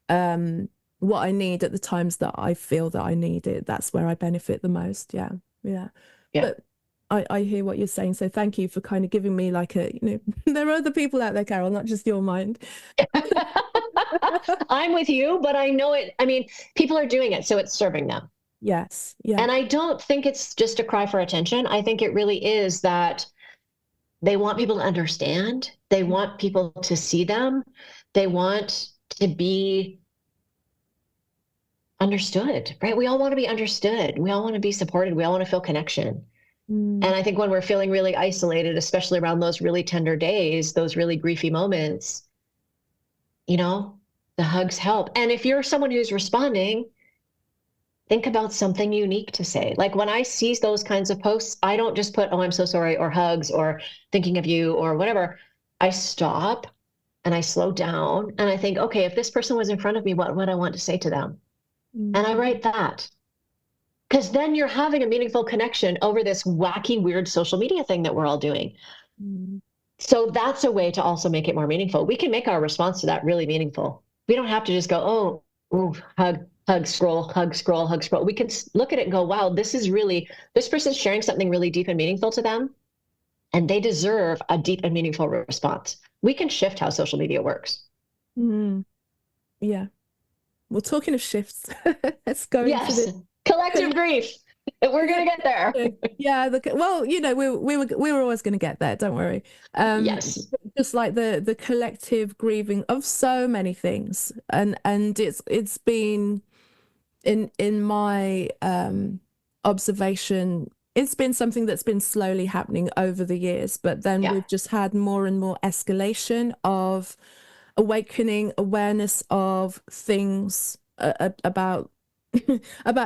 what I need at the times that I feel that I need it. That's where I benefit the most. Yeah. Yeah. Yeah. But I hear what you're saying. So thank you for kind of giving me like there are other people out there, Carol, not just your mind. I'm with you, but I know it. I mean, people are doing it, so it's serving them. Yes. Yeah. And I don't think it's just a cry for attention. I think it really is that they want people to understand. They want people to see them. They want to be understood, right? We all want to be understood. We all want to be supported. We all want to feel connection. And I think when we're feeling really isolated, especially around those really tender days, those really griefy moments, the hugs help. And if you're someone who's responding, think about something unique to say. Like when I see those kinds of posts, I don't just put, oh, I'm so sorry, or hugs, or thinking of you, or whatever. I stop and I slow down and I think, okay, if this person was in front of me, what would I want to say to them? And I write that. Because then you're having a meaningful connection over this wacky, weird social media thing that we're all doing. So that's a way to also make it more meaningful. We can make our response to that really meaningful. We don't have to just go, oh, ooh, hug, scroll, hug, scroll, hug, scroll. We can look at it and go, wow, this person's sharing something really deep and meaningful to them, and they deserve a deep and meaningful response. We can shift how social media works. Yeah. Well, talking of shifts, let's go into this collective grief. We're going to get there. Yeah. We were always going to get there. Don't worry. Yes. Just like the collective grieving of so many things, and it's been in my observation, it's been something that's been slowly happening over the years, but then we've just had more and more escalation of awakening awareness of things about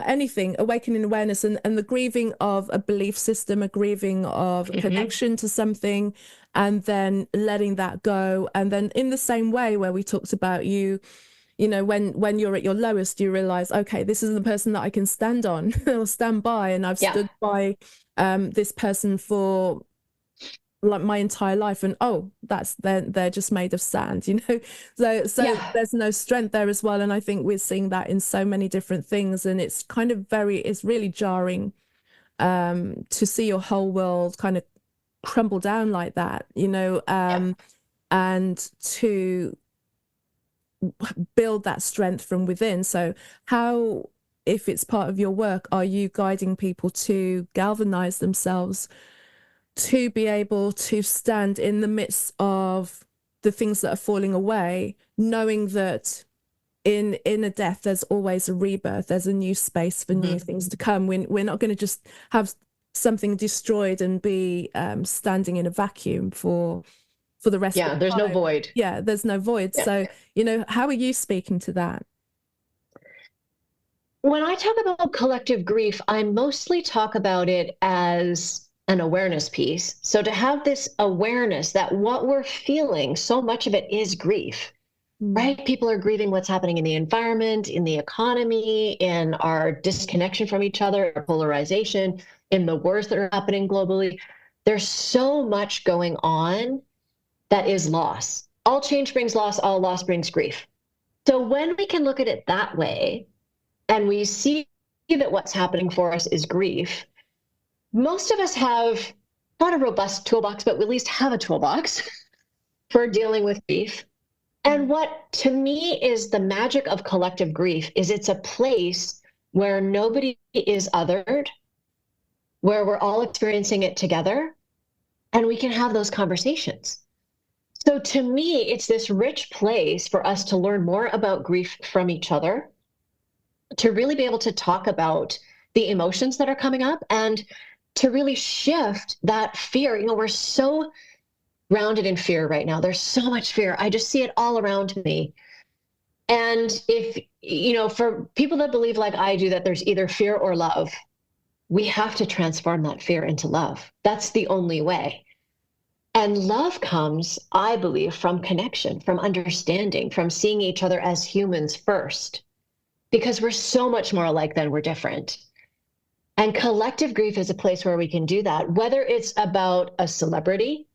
anything, awakening awareness, and the grieving of a belief system, a grieving of connection to something, and then letting that go. And then in the same way where we talked about when you're at your lowest, you realize, okay, this isn't the person that I can stand on or stand by, and I've stood by this person for like my entire life, and they're just made of sand, so there's no strength there as well. And I think we're seeing that in so many different things, and it's kind of it's really jarring to see your whole world kind of crumble down like that, and to build that strength from within. So how, if it's part of your work, are you guiding people to galvanize themselves to be able to stand in the midst of the things that are falling away, knowing that in a death there's always a rebirth, there's a new space for new things to come. We're not going to just have something destroyed and be standing in a vacuum for the rest of the there's time. no void. There's no void. So how are you speaking to that? When I talk about collective grief, I mostly talk about it as an awareness piece. So to have this awareness that what we're feeling, so much of it is grief, right? People are grieving what's happening in the environment, in the economy, in our disconnection from each other, our polarization, in the wars that are happening globally. There's so much going on that is loss. All change brings loss, all loss brings grief. So when we can look at it that way, and we see that what's happening for us is grief, most of us have not a robust toolbox, but we at least have a toolbox for dealing with grief. And what to me is the magic of collective grief is it's a place where nobody is othered, where we're all experiencing it together, and we can have those conversations. So to me, it's this rich place for us to learn more about grief from each other, to really be able to talk about the emotions that are coming up. And to really shift that fear. We're so grounded in fear right now. There's so much fear. I just see it all around me. And if, for people that believe like I do, that there's either fear or love, we have to transform that fear into love. That's the only way. And love comes, I believe, from connection, from understanding, from seeing each other as humans first, because we're so much more alike than we're different. And collective grief is a place where we can do that, whether it's about a celebrity,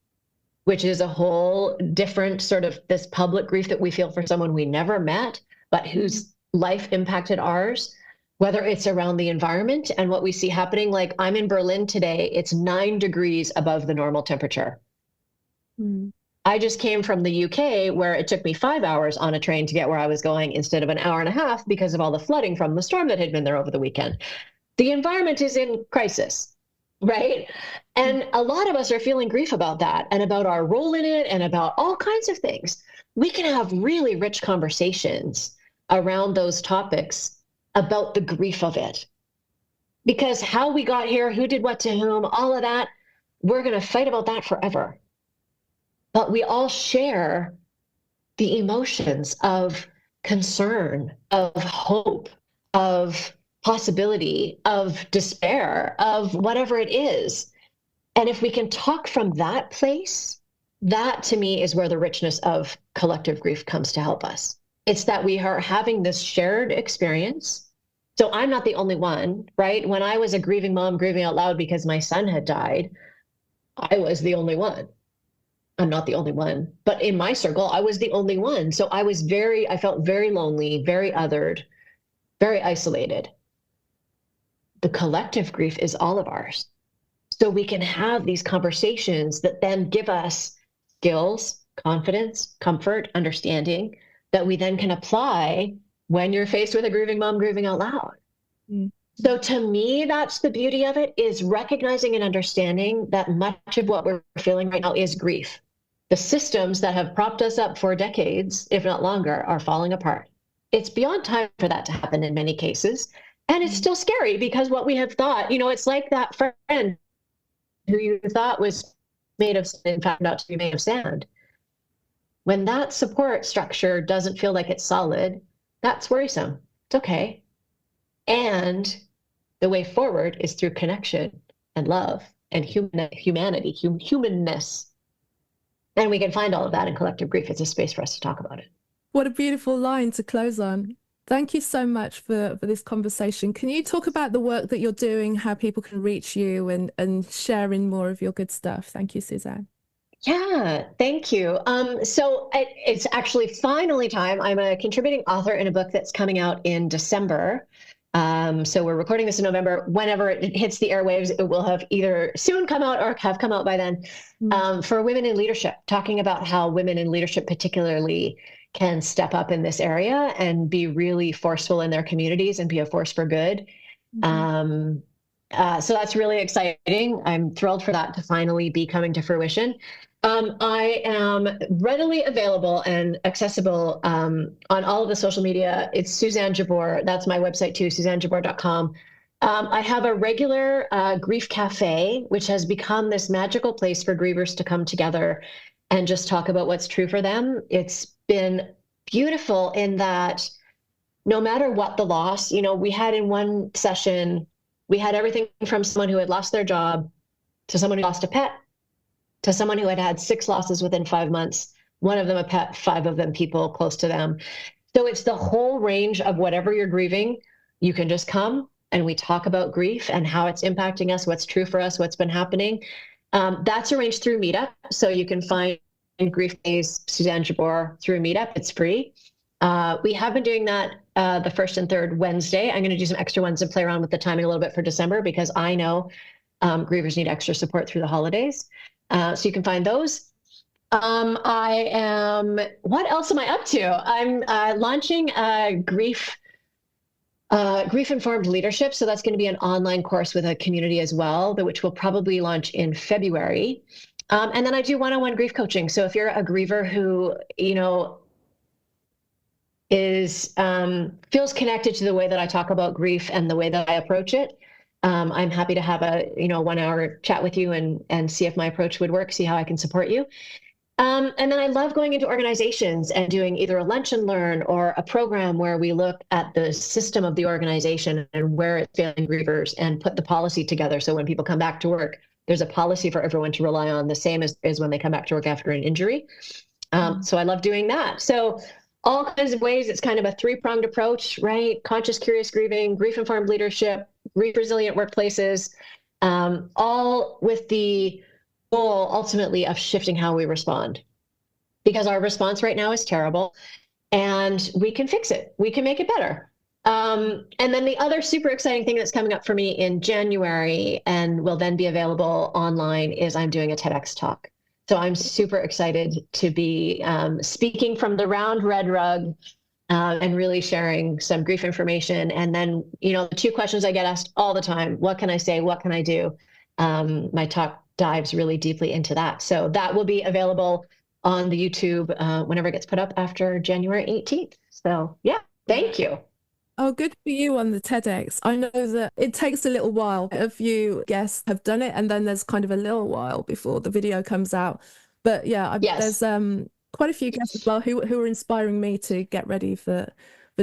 which is a whole different sort of this public grief that we feel for someone we never met, but whose life impacted ours, whether it's around the environment and what we see happening. Like, I'm in Berlin today, it's 9 degrees above the normal temperature. I just came from the UK, where it took me 5 hours on a train to get where I was going instead of an hour and a half because of all the flooding from the storm that had been there over the weekend. The environment is in crisis, right? And a lot of us are feeling grief about that and about our role in it and about all kinds of things. We can have really rich conversations around those topics about the grief of it. Because how we got here, who did what to whom, all of that, we're going to fight about that forever. But we all share the emotions of concern, of hope, of possibility, of despair, of whatever it is. And if we can talk from that place, that to me is where the richness of collective grief comes to help us. It's that we are having this shared experience. So I'm not the only one, right? When I was a grieving mom, grieving out loud because my son had died, I was the only one. I'm not the only one, but in my circle, I was the only one. So I felt very lonely, very othered, very isolated. The collective grief is all of ours. So we can have these conversations that then give us skills, confidence, comfort, understanding that we then can apply when you're faced with a grieving mom, grieving out loud. So to me, that's the beauty of it, is recognizing and understanding that much of what we're feeling right now is grief. The systems that have propped us up for decades, if not longer, are falling apart. It's beyond time for that to happen in many cases. And it's still scary because what we have thought, it's like that friend who you thought was made of sand found out to be made of sand. When that support structure doesn't feel like it's solid, that's worrisome. It's okay. And the way forward is through connection and love and humanity, humanness. And we can find all of that in collective grief. It's a space for us to talk about it. What a beautiful line to close on. Thank you so much for this conversation. Can you talk about the work that you're doing, how people can reach you and sharing more of your good stuff? Thank you, Suzanne. Yeah, thank you. So it's actually finally time. I'm a contributing author in a book that's coming out in December. So we're recording this in November. Whenever it hits the airwaves, it will have either soon come out or have come out by then. For women in leadership, talking about how women in leadership particularly can step up in this area and be really forceful in their communities and be a force for good. So that's really exciting. I'm thrilled for that to finally be coming to fruition. I am readily available and accessible on all of the social media. It's Suzanne Jabour. That's my website too, SuzanneJabour.com. I have a regular grief cafe, which has become this magical place for grievers to come together and just talk about what's true for them. It's been beautiful in that no matter what the loss, we had in one session, we had everything from someone who had lost their job to someone who lost a pet, to someone who had had 6 losses within 5 months, one of them a pet, 5 of them people close to them. So it's the whole range of whatever you're grieving. You can just come and we talk about grief and how it's impacting us, what's true for us, what's been happening. That's arranged through Meetup. So you can find Grief Days, Suzanne Jabour through Meetup. It's free. We have been doing that the first and third Wednesday. I'm going to do some extra ones and play around with the timing a little bit for December because I know grievers need extra support through the holidays. So you can find those. What else am I up to? I'm launching grief-informed leadership. So that's going to be an online course with a community as well, which will probably launch in February. And then I do one-on-one grief coaching. So if you're a griever who, feels connected to the way that I talk about grief and the way that I approach it, I'm happy to have a 1 hour chat with you and see if my approach would work, see how I can support you. And then I love going into organizations and doing either a lunch and learn or a program where we look at the system of the organization and where it's failing grievers and put the policy together. So when people come back to work, there's a policy for everyone to rely on, the same as when they come back to work after an injury. So I love doing that. So all kinds of ways, it's kind of a three-pronged approach, right? Conscious, curious grieving, grief-informed leadership, grief-resilient workplaces, all with the goal ultimately of shifting how we respond, because our response right now is terrible and we can fix it. We can make it better. And then the other super exciting thing that's coming up for me in January and will then be available online is I'm doing a TEDx talk. So I'm super excited to be speaking from the round red rug and really sharing some grief information. And then, the two questions I get asked all the time: what can I say? What can I do? My talk dives really deeply into that. So that will be available on the YouTube whenever it gets put up after January 18th. So yeah, thank you. Oh, good for you on the TEDx. I know that it takes a little while. A few guests have done it, and then there's kind of a little while before the video comes out. But yeah, Yes. there's quite a few guests as well who are inspiring me to get ready for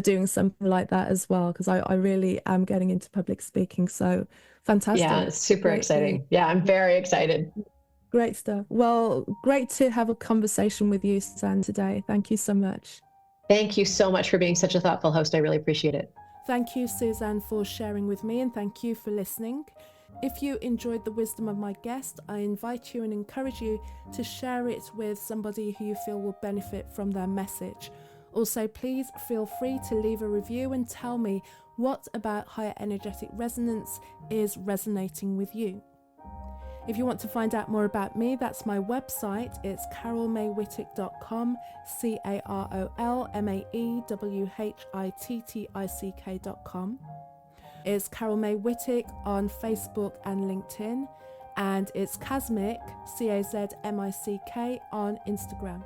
doing something like that as well, because I really am getting into public speaking. So fantastic. Yeah, it's super exciting. Yeah, I'm very excited. Great stuff. Well, great to have a conversation with you, Suzanne, today. Thank you so much. Thank you so much for being such a thoughtful host. I really appreciate it. Thank you, Suzanne, for sharing with me, and thank you for listening. If you enjoyed the wisdom of my guest, I invite you and encourage you to share it with somebody who you feel will benefit from their message. Also, please feel free to leave a review and tell me what about higher energetic resonance is resonating with you. If you want to find out more about me, that's my website. It's carolmaywhittick.com, carolmaywhittick.com. It's Carol May Whittick on Facebook and LinkedIn, and it's Casmic, CAZMICK, on Instagram.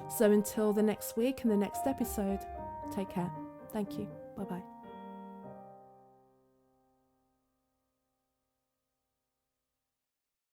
So until the next week and the next episode, take care. Thank you. Bye-bye.